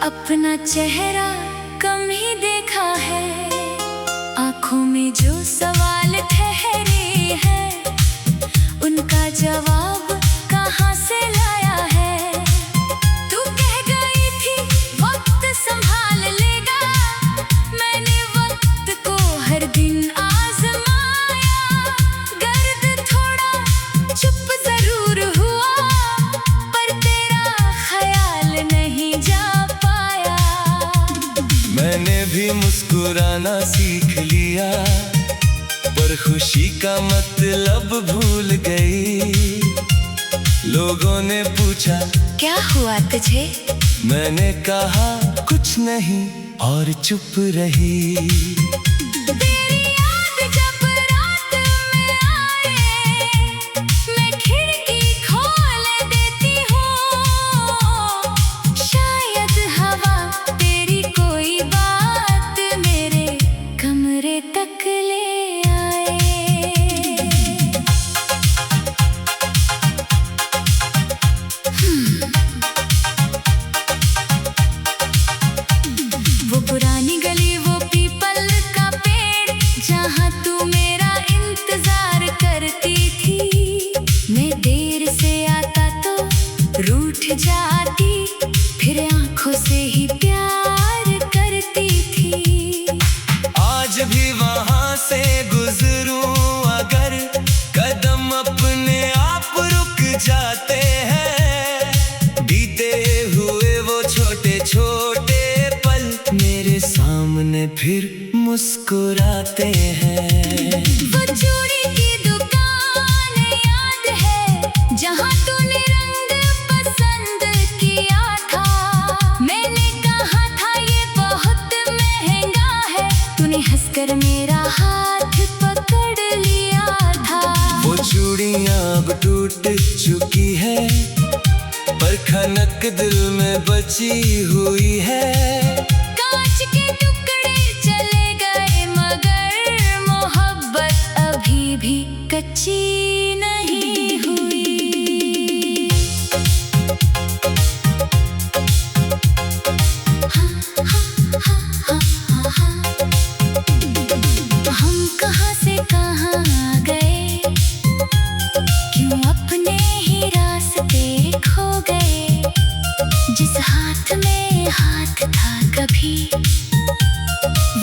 अपना चेहरा कम ही देखा है, आंखों में जो सवाल ठहरे हैं उनका जवाब कहाँ से लाया है। तू कह गई थी वक्त संभाल लेगा, मैंने वक्त को हर दिन आजमाया। गर्द थोड़ा चुप जरूर हुआ, पर तेरा ख्याल नहीं जा पाया। मैंने भी मुस्कुराना सीख लिया, पर खुशी का मतलब भूल गई। लोगों ने पूछा क्या हुआ तुझे, मैंने कहा कुछ नहीं और चुप रही। तेरी याद जब रात में आए, मैं खिड़की खोल देती हूँ। शायद हवा तेरी कोई बात मेरे कमरे तक ले आए। वो पुरानी गली, वो पीपल का पेड़, जहाँ तू मेरा इंतजार करती थी। मैं देर से आता तो रूठ जाती, फिर आंखों से ही प्यार करती थी। आज भी वहां से गुजरूं अगर, कदम अपने आप रुक जाते हैं। बीते हुए वो छोटे छोटे पल मेरे सामने फिर मुस्कुराते हैं। वो चूड़ी की दुकान याद है, जहाँ तूने रंग पसंद किया था। मैंने कहा था ये बहुत महंगा है, तूने हंसकर मेरा हाथ पकड़ लिया था। वो चूड़ियां अब टूट चुकी है, पर खनक दिल में बची हुई है। कांच के टुकड़े चले गए, मगर मोहब्बत अभी भी कच्ची नहीं हुई। हम कहाँ से कहाँ आ गए, क्यों अपने ही रास्ते खो गए। जिस हाथ में हाथ था कभी,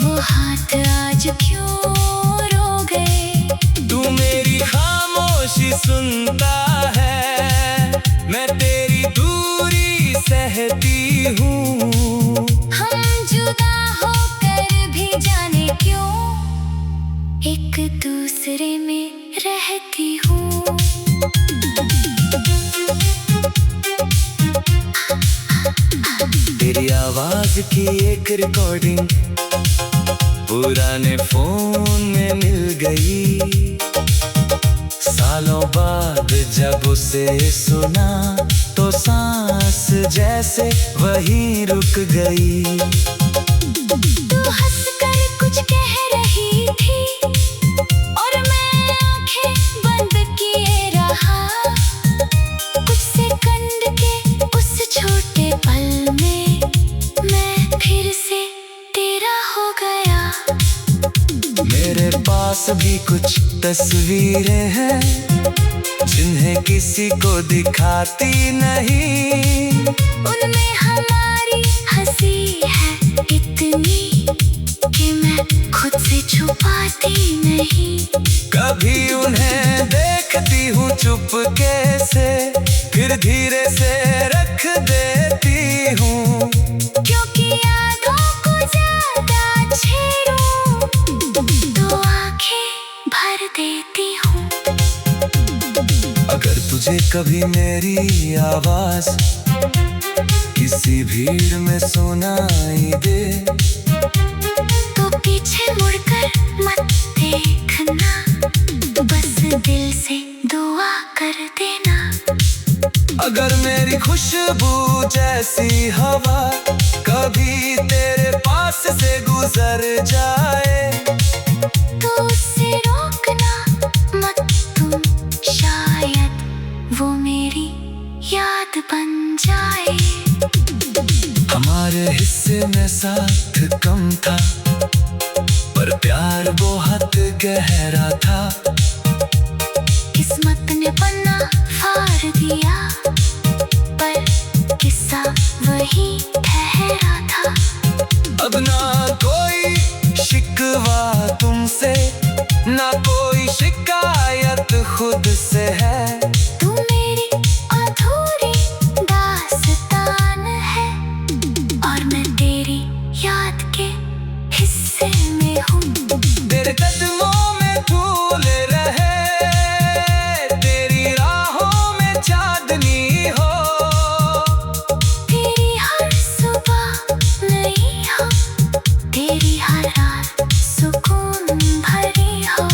वो हाथ आज क्यों रो गए। तू मेरी खामोशी सुनता है, मैं तेरी दूरी सहती हूँ। हम जुदा होकर भी जाने क्यों एक दूसरे में रहती हूँ। तेरी आवाज की एक रिकॉर्डिंग पुराने फोन में मिल गई। सालों बाद जब उसे सुना तो सांस जैसे वहीं रुक गई। तू हंसकर कुछ कह रही थी, और मैं आंखें बंद किए रहा। कुछ सेकंड के उस छोटे पल में मैं फिर से तेरा हो गया। मेरे पास भी कुछ तस्वीरें हैं, जिन्हें किसी को दिखाती नहीं। उनमें हमारी हंसी है इतनी कि मैं खुद से छुपाती नहीं। कभी उन्हें देखती हूँ चुपके से, फिर धीरे से रख देती हूँ। क्योंकि यादों को ज्यादा छेड़ूं तो आंखें भर देती हूँ। अगर तुझे कभी मेरी आवाज किसी भीड़ में सुनाई दे, तो पीछे मुड़कर मत देखना, बस दिल से दुआ कर देना। अगर मेरी खुशबू जैसी हवा कभी तेरे पास से गुजर जाए, तो उससे रोकना मत तुम, शायद वो मेरी याद बन जाए। हमारे हिस्से में साथ कम था, पर प्यार बहुत गहरा था। किस्मत ने पन्ना फाड़ दिया, पर किस्सा वही ठहरा था। अब ना कोई शिकवा तुमसे, ना कोई शिकायत खुद से है। तू मेरी अधूरी दास्तान है, और मैं तेरी याद के हिस्से में हूँ। तेरे कदमों में फूल रहे, तेरी राहों में चांदनी हो। तेरी हर सुबह नई हो, तेरी हर रात सुकून भरी हो।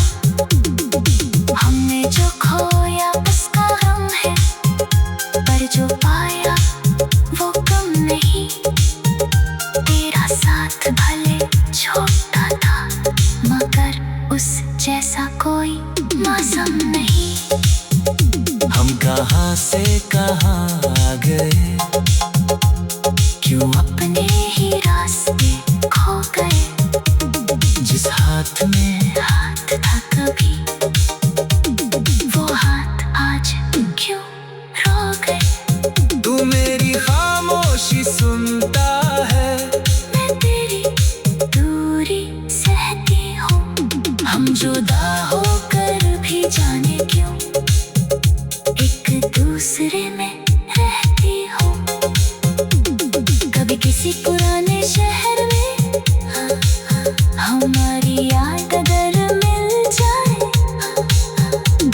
हमने जो खोया उसका गम है, पर जो पाया वो कम नहीं। तेरा साथ भले छोटा था, मगर उस जैसा कोई मौसम नहीं। हम कहाँ से कहाँ आ गए, क्यों अपने ही रास्ते खो गए। जिस हाथ में हाथ था कभी, वो हाथ आज क्यों रो गए। तू मेरी खामोशी सुनता है, मैं तेरी दूरी सहती हूँ। हम जुदा होकर भी जाने क्यों एक दूसरे में रहती हूँ। कभी किसी पुराने शहर में हमारी याद अगर मिल जाए,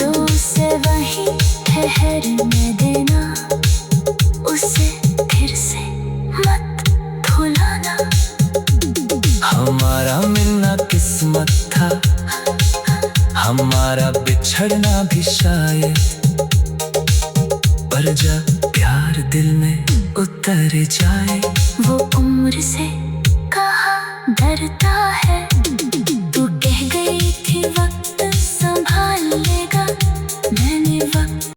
दो से वहीं ठहरने देना, उसे फिर से मत भुलाना। हमारा मिलना किस्मत था, हमारा बिछड़ना भी शायद। पर जब प्यार दिल में उतर जाए, वो उम्र से कहाँ डरता है। तू कह गई थी वक्त संभाल लेगा, मैंने वक्त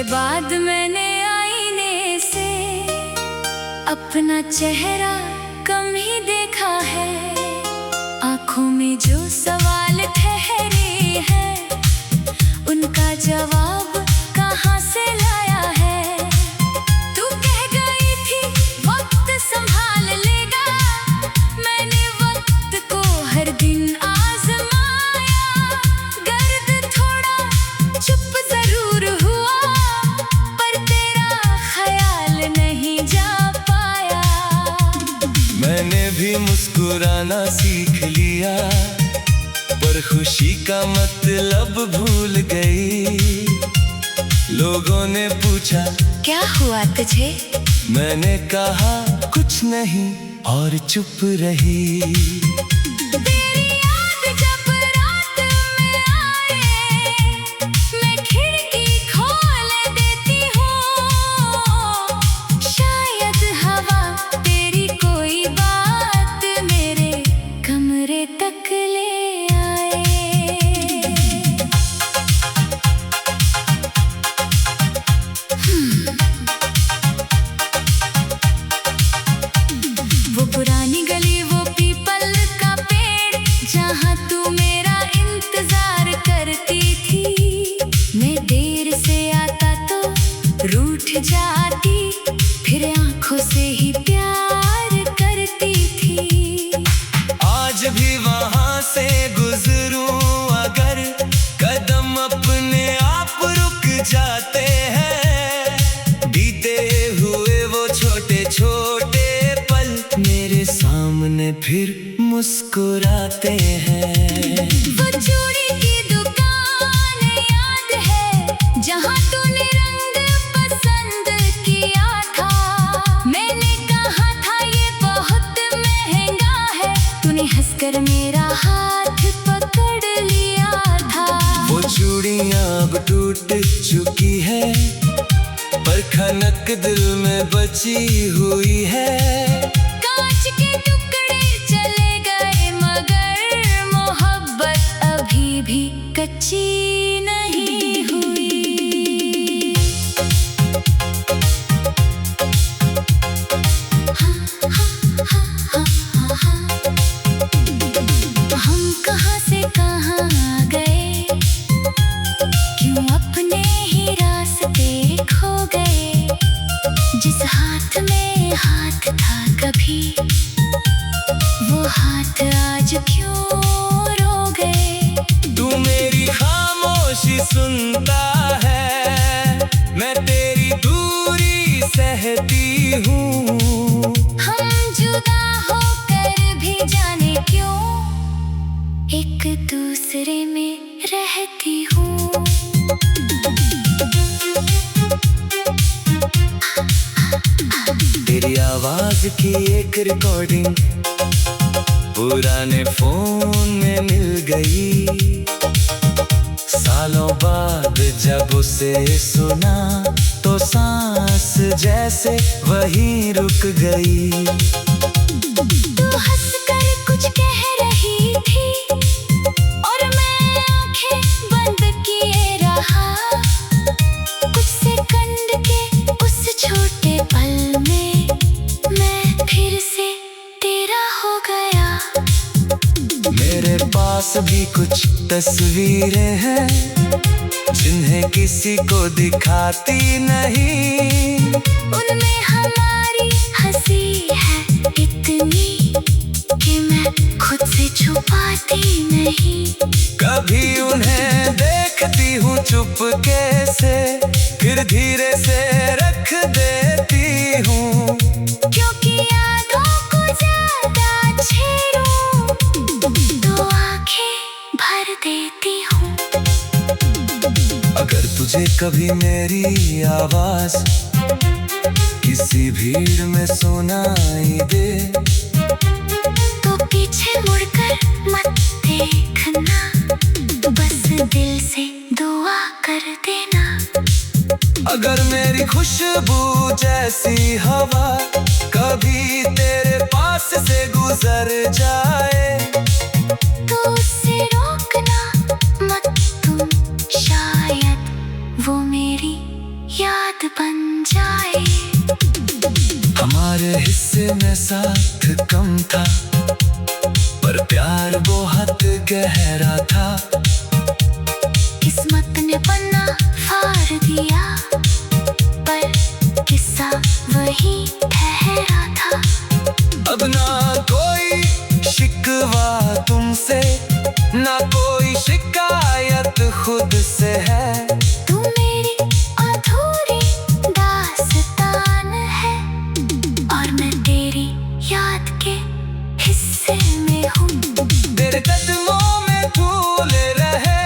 बाद मैंने आईने से अपना चेहरा कम ही देखा है। आंखों में जो सवाल ठहरे हैं, उनका जवाब कहाँ से लाया है। तू कह गई थी वक्त संभाल लेगा, मैंने वक्त को हर दिन आजमाया। गर्द थोड़ा चुप जरूर हुआ, मैंने भी मुस्कुराना सीख लिया, पर खुशी का मतलब भूल गई। लोगों ने पूछा क्या हुआ तुझे, मैंने कहा कुछ नहीं और चुप रही। तेरी याद जब रात में आए, मैं खिड़की खोल देती हूँ। शायद हवा तेरी कोई बात मेरे कमरे तक ले आए। वो पुरानी गली, वो पीपल का पेड़, जहाँ तू मेरा इंतजार करती थी। मैं देर से आता तो रूठ जाती, फिर आंखों से ही प्यार करती थी। आज भी वहाँ से गुजरूं अगर, कदम अपने आप रुक जाते हैं। बीते हुए वो छोटे छोटे पल मेरे सामने फिर मुस्कुराते हैं। वो चूड़ी की दुकान याद है, जहाँ तूने रंग पसंद किया था। मैंने चुकी है, पर खनक दिल में बची हुई है। कांच के टुकड़े चले गए मगर मोहब्बत अभी भी कच्ची नहीं हुई। हम कहाँ से कहाँ आ गए, क्यों अपने ही रास्ते खो गए। जिस हाथ में हाथ था कभी, वो हाथ आज क्यों रो गए। तू मेरी खामोशी सुनता है, मैं तेरी दूरी सहती हूँ। हम जुदा होकर भी जाने क्यों एक दूसरे में रहती हूँ। तेरी आवाज की एक रिकॉर्डिंग पुराने फोन में मिल गई। सालों बाद जब उसे सुना तो सांस जैसे वहीं रुक गई। तू हंसकर कुछ कह रही थी और मैं आंखें बंद किए रहा। कुछ सेकंड के उस छोटे पल में मैं फिर से तेरा हो गया। मेरे पास भी कुछ तस्वीरें हैं जिन्हें किसी को दिखाती नहीं। उनमें हमारी हंसी है इतनी कि मैं खुद से छुपाती नहीं। कभी उन्हें देखती हूँ चुपके से, फिर धीरे से रख देती हूँ। क्योंकि यादों को ज्यादा छेड़ूं तो आंखें भर देती हूँ। अगर तुझे कभी मेरी आवाज किसी भीड़ में सुनाई दे, तो पीछे मुड़कर मत देखना, बस दिल से दुआ कर देना। अगर मेरी खुशबू जैसी हवा कभी तेरे पास से गुजर जाए, तो उसे रोकना मत तुम, शायद वो मेरी याद बन जाए। हमारे हिस्से में साथ कम था, पर प्यार बहुत गहरा था। किस्मत ने पन्ना फाड़ दिया, पर किस्सा वही ठहरा था। अब ना कोई शिकवा तुमसे, ना कोई शिकायत खुद से है। तू मेरी अधूरी दास्तान है और मैं तेरी याद के हिस्से में हूँ। तेरे कदमों में फूल रहे,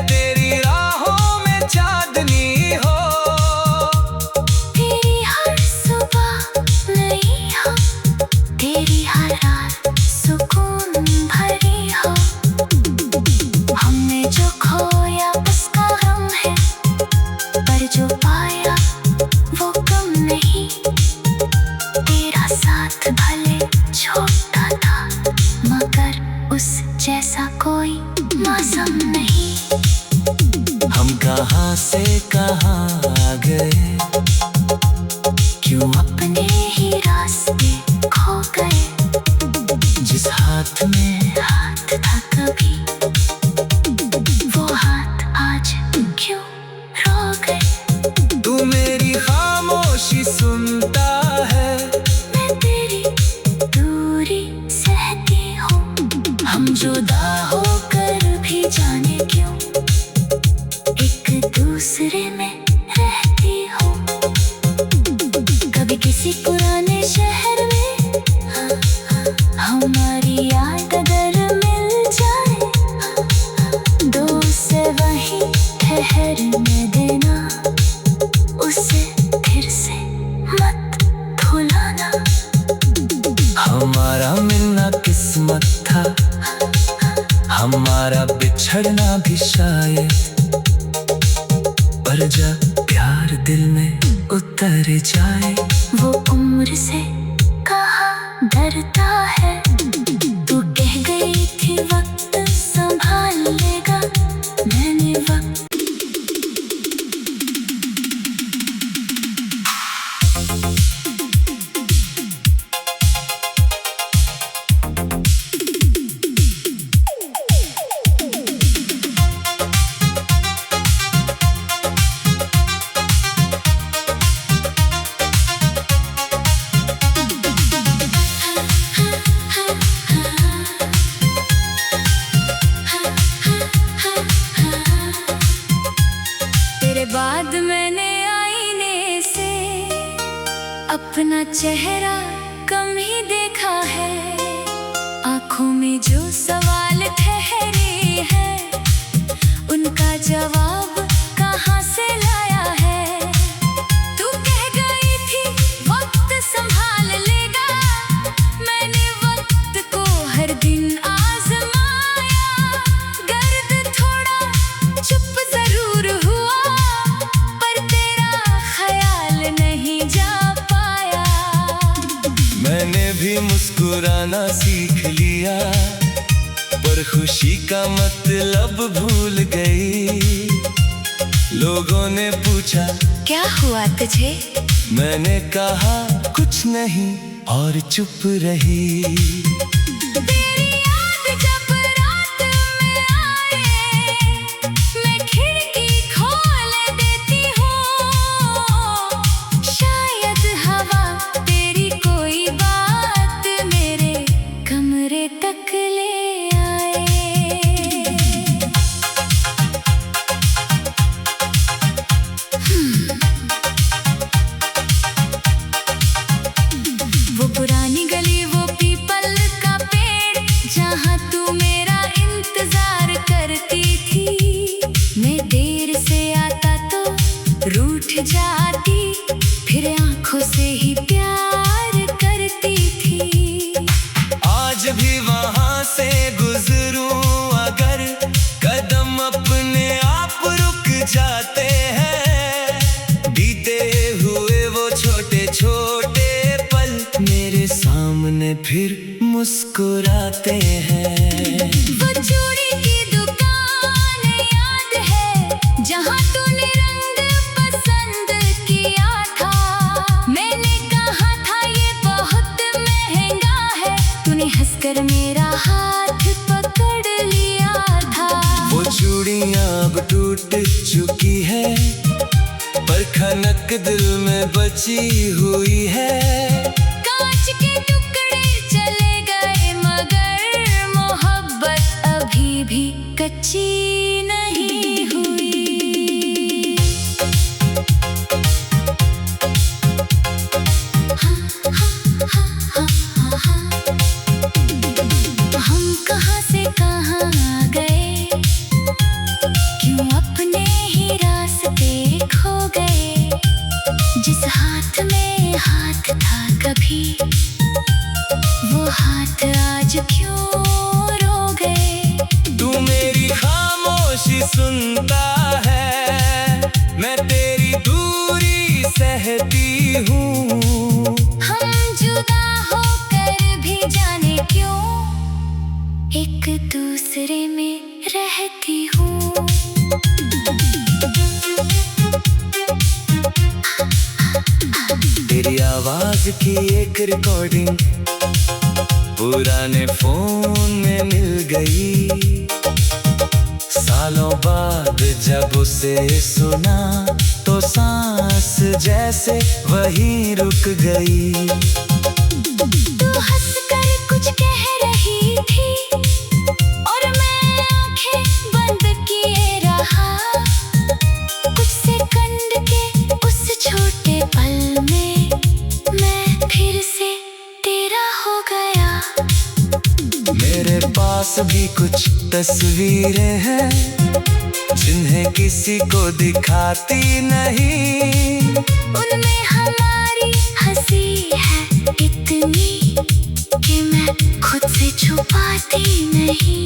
तेरी राहों में चांदनी हो। तेरी हर सुबह नई हो, तेरी हर रात सुकून भरी हो। हमने जो खोया उसका गम है, पर जो पाया वो कम नहीं। तेरा साथ भले छोटा था, मगर उस जैसा कोई मौसम नहीं। हम कहाँ से कहाँ आ गए, क्यों अपने ही रास्ते खो गए। जिस हाथ में हाथ था कभी, वो हाथ आज क्यों रो गए। तू मेरी खामोशी सुनता है, मैं तेरी दूरी सहती हूँ। हम जुदा होकर भी जाने क्यों एक दूसरे में रहती हूँ। कभी किसी पुराने शहर में हमारी याद अगर मिल जाए, दो से वहीं ठहरने देना, उसे फिर से मत भुलाना। हमारा मिलना किस्मत था, हमारा बिछड़ना भी शायद। भर जा, प्यार दिल में उतर जाए। वो उम्र से कहाँ डरता है, तू कह गई थी वक्त संभाल लेगा, मैंने वक्त बाद मैंने आईने से अपना चेहरा कम ही देखा है, आंखों में जो सवाल ठहरे हैं उनका जवाब कहाँ से लाया है। तू कह गई थी वक्त संभाल लेगा, मैंने वक्त को हर दिन आजमाया। गर्द थोड़ा चुप जरूर हुआ, मैंने भी मुस्कुराना सीख लिया, पर खुशी का मतलब भूल गई। लोगों ने पूछा क्या हुआ तुझे, मैंने कहा कुछ नहीं और चुप रही। तेरी याद जब रात में आए, मैं खिड़की खोल देती हूँ, शायद हवा तेरी कोई बात मेरे कमरे तक ले आए। वो पुरानी गली, वो पीपल का पेड़, जहाँ तू मेरा इंतजार करती थी। मैं देर से आता तो रूठ जाती, फिर आंखों से ही प्यार करती थी। आज भी वहाँ से गुजरूं अगर, कदम अपने आप रुक जाते हैं। बीते हुए वो छोटे छोटे पल मेरे सामने फिर मुस्कुराते हैं। वो चूड़ी की दुकान याद है, जहाँ तूने रंग पसंद किया था। मैंने कहा था ये बहुत महंगा है, तूने हंसकर मेरा हाथ पकड़ लिया था। वो चूड़ियां अब टूट चुकी है, पर खनक दिल में बची हुई है। कांच के टुकड़े चले गए, मगर मोहब्बत अभी भी कच्ची नहीं हुई। हम कहाँ से कहाँ आ गए, क्यों अपने ही रास्ते खो गए। जिस हाथ में हाथ था कभी, वो हाथ आज क्यों रो गए। तू मेरी खामोशी सुनता है, मैं तेरी दूरी सहती हूँ। हम जुदा होकर भी जाने क्यों एक दूसरे में रहती हूँ। तेरी आवाज की एक रिकॉर्डिंग पुराने फोन में मिल गई। सालों बाद जब उसे सुना तो सांस जैसे वहीं रुक गई। तू हंसकर कुछ कह रही थी और मैं आंखें बंद किए रहा। कुछ सेकंड के उस छोटे पल में मैं फिर से तेरा हो गया। मेरे पास भी कुछ तस्वीरें हैं, जिन्हें किसी को दिखाती नहीं। उनमें हमारी हंसी है इतनी कि मैं खुद से छुपाती नहीं।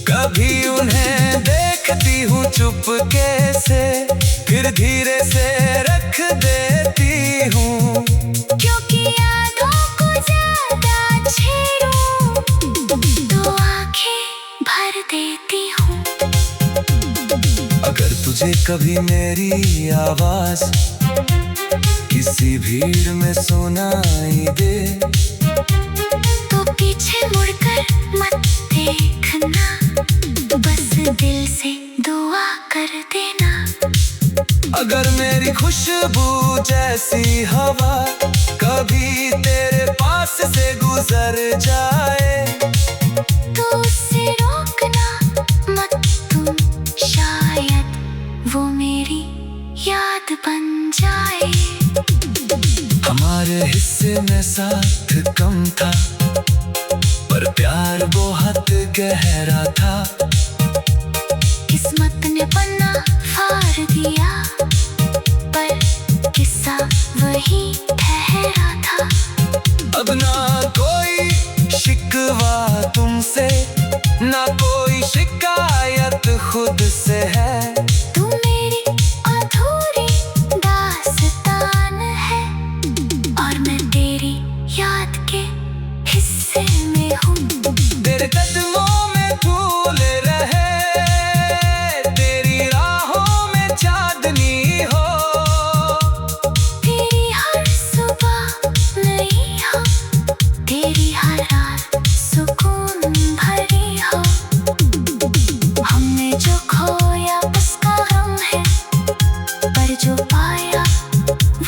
कभी उन्हें देखती हूँ चुपके से, फिर धीरे से रख देती हूँ। क्योंकि यादों को ज्यादा छेड़ूं तो आंखें भर देती हूँ। अगर तुझे कभी मेरी आवाज किसी भीड़ में सुनाई दे, तो पीछे मुड़कर मत देखना, बस दिल से दुआ कर देना। अगर मेरी खुशबू जैसी हवा कभी तेरे पास से गुजर जाए, तो उससे रोकना मत तुम, शायद वो मेरी याद बन जाए। हमारे हिस्से में साथ कम था, पर प्यार बहुत गहरा था। किस्मत ने पन्ना फाड़ दिया, पर किस्सा वही ठहरा था। अब ना कोई शिकवा तुमसे, ना कोई शिकायत खुद से है। तू मेरी अधूरी दास्तान है, और मैं तेरी याद के हिस्से में हूँ। तेरे कदमों में फूल रहे, तेरी राहों में चांदनी हो, तेरी हर सुबह नई हो, तेरी हर रात सुकून भरी हो। हमने जो खोया उसका गम है, पर जो पाया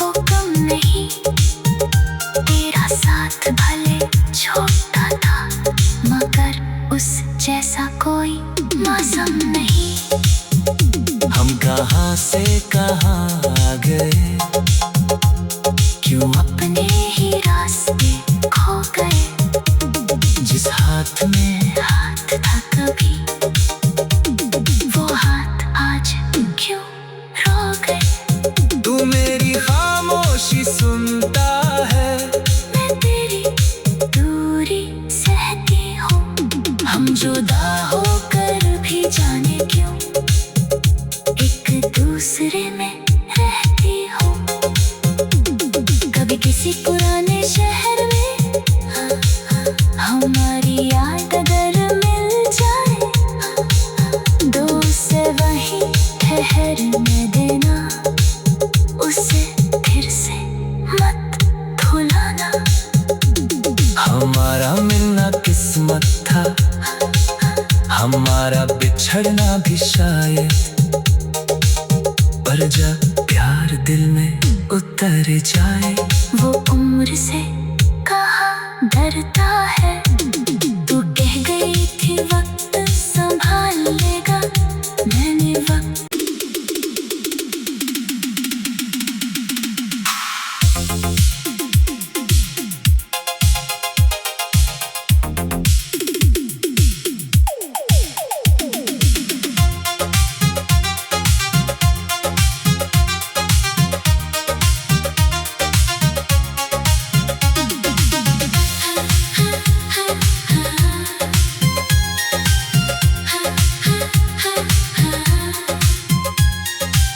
वो कम नहीं। तेरा साथ भले छोटा था, मगर उस जैसा कोई मौसम नहीं। हम कहाँ से कहाँ आ गए, क्यों अपने ही रास्ते खो गए। जिस हाथ में हाथ था कभी, वो हाथ आज क्यों रो गए। तू मेरी खामोशी सुनता है, मैं तेरी दूरी सहती हूँ। हम जुदा होकर भी जाने क्यों एक दूसरे में रहती हूँ। कभी किसी पुराने शहर में हमारी याद अगर मिल जाए, दो से वही ठहरने देना, उसे फिर से मत भुलाना। हमारा मिलना किस्मत था, हमारा बिछड़ना भी शायद, पर जब प्यार दिल में उतर जाए, वो उम्र से कहाँ डरता है। तू कह गई थी वक्त संभाल लेगा, मैंने वक्त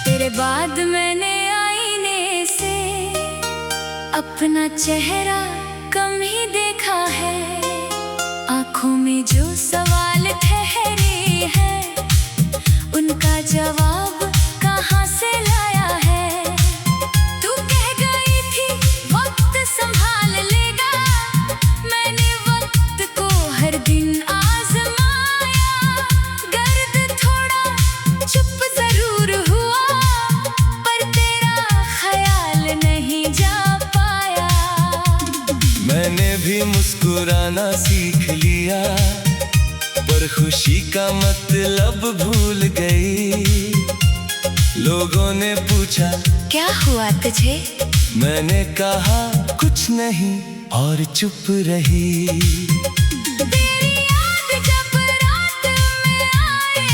तेरे बाद मैंने आईने से अपना चेहरा कम ही देखा है। आंखों में जो सवाल ठहरे हैं, उनका जवाब कहाँ से लाया है। तू कह गई थी वक्त संभाल लेगा, मैंने वक्त को हर दिन आजमाया। गर्द थोड़ा चुप जरूर हुआ, पर तेरा ख्याल नहीं जा पाया। मैंने भी मुस्कुराना सीख लिया, पर खुशी का मतलब भूल गई। लोगों ने पूछा क्या हुआ तुझे, मैंने कहा कुछ नहीं, और चुप रही। तेरी याद जब रात में आए,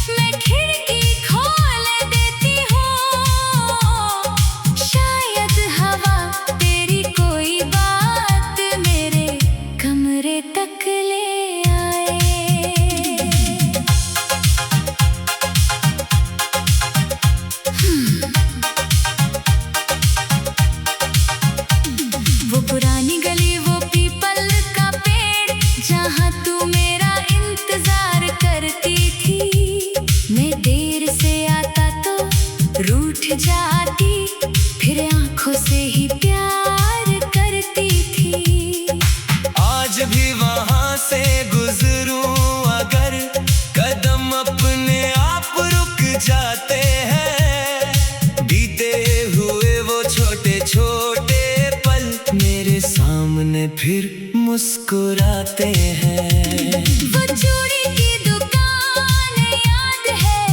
मैं खिड़की खोल देती हूँ। शायद हवा तेरी कोई बात मेरे कमरे वो पुरानी गली, वो पीपल का पेड़, जहाँ तू मेरा इंतजार करती थी। मैं देर से आता तो रूठ जाती, फिर आंखों से ही प्यार करती थी। आज भी वहाँ से गुजरूं अगर, कदम अपने आप रुक जाते हैं। बीते हुए वो छोटे छोटे पल मेरे सामने फिर मुस्कुराते हैं। वो चूड़ी की दुकान याद है,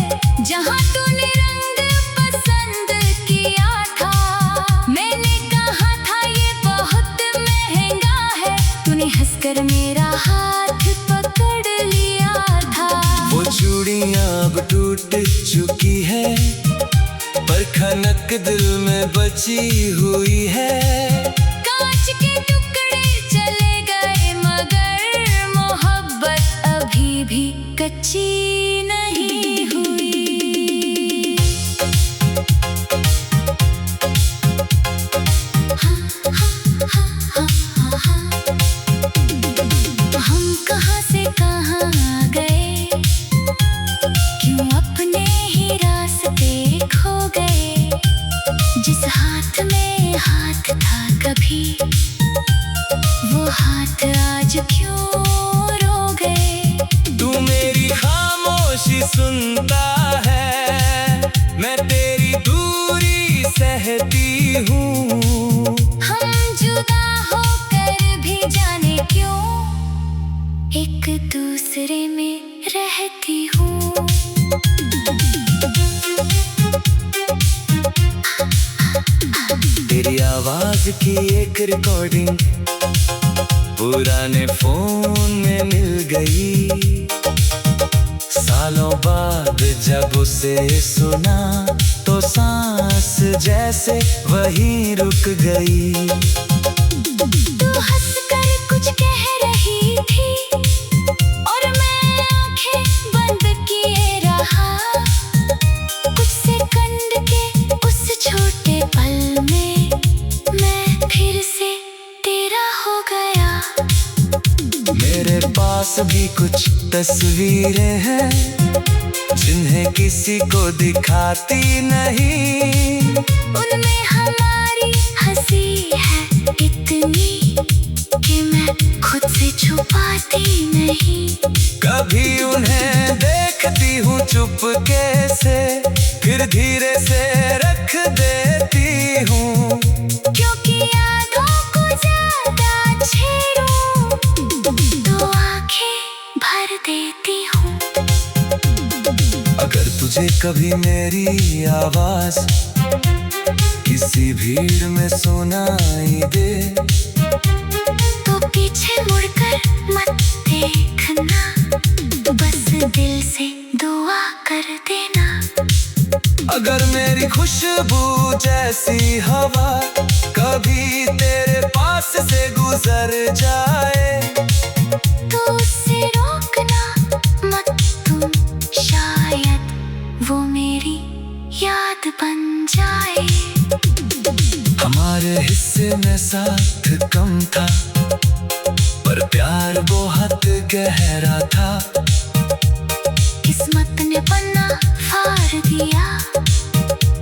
जहाँ तूने रंग पसंद किया था। मैंने कहा था ये बहुत महंगा है, तूने हंसकर मेरा हाथ पकड़ लिया था। वो चूड़ियां अब टूट चुकी है, पर खनक दिल में बची हुई है। कांच के टुकड़े चले गए, मगर मोहब्बत अभी भी कच्ची नहीं हुई। हम कहाँ से कहाँ आ गए, क्यों अपने ही रास्ते खो गए। जिस हाथ में हाथ था कभी, वो हाथ आज क्यों रो गए। तू मेरी खामोशी सुनता है, मैं तेरी दूरी सहती हूँ। हम जुदा होकर भी जाने क्यों एक दूसरे में रहती हूँ। तेरी आवाज की एक रिकॉर्डिंग पुराने फोन में मिल गई। सालों बाद जब उसे सुना तो सांस जैसे वहीं रुक गई। तू हंसकर कुछ कह रही थी, और मैं आंखें बंद किए रहा। कुछ सेकंड के उस छोटे पल में मैं फिर से तेरा हो गया। मेरे पास भी कुछ तस्वीरें हैं, जिन्हें किसी को दिखाती नहीं। उनमें हमारी हंसी है इतनी कि मैं खुद से छुपाती नहीं। कभी उन्हें देखती हूँ चुपके से, फिर धीरे से रख देती हूँ। क्योंकि यादों को ज्यादा छेड़ूं तो आंखें भर देती हूँ। अगर तुझे कभी मेरी आवाज किसी भीड़ में सुनाई दे, तो पीछे मुड़कर मत देखना, बस दिल से दुआ कर देना। अगर मेरी खुशबू जैसी हवा कभी तेरे पास से गुजर जाए, तो उससे रोकना मत तुम, शायद वो मेरी याद बन जाए। हमारे हिस्से में साथ कम था, पर प्यार बहुत गहरा था। किस्मत ने पन्ना फाड़ दिया,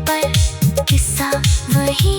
पर किस्सा वही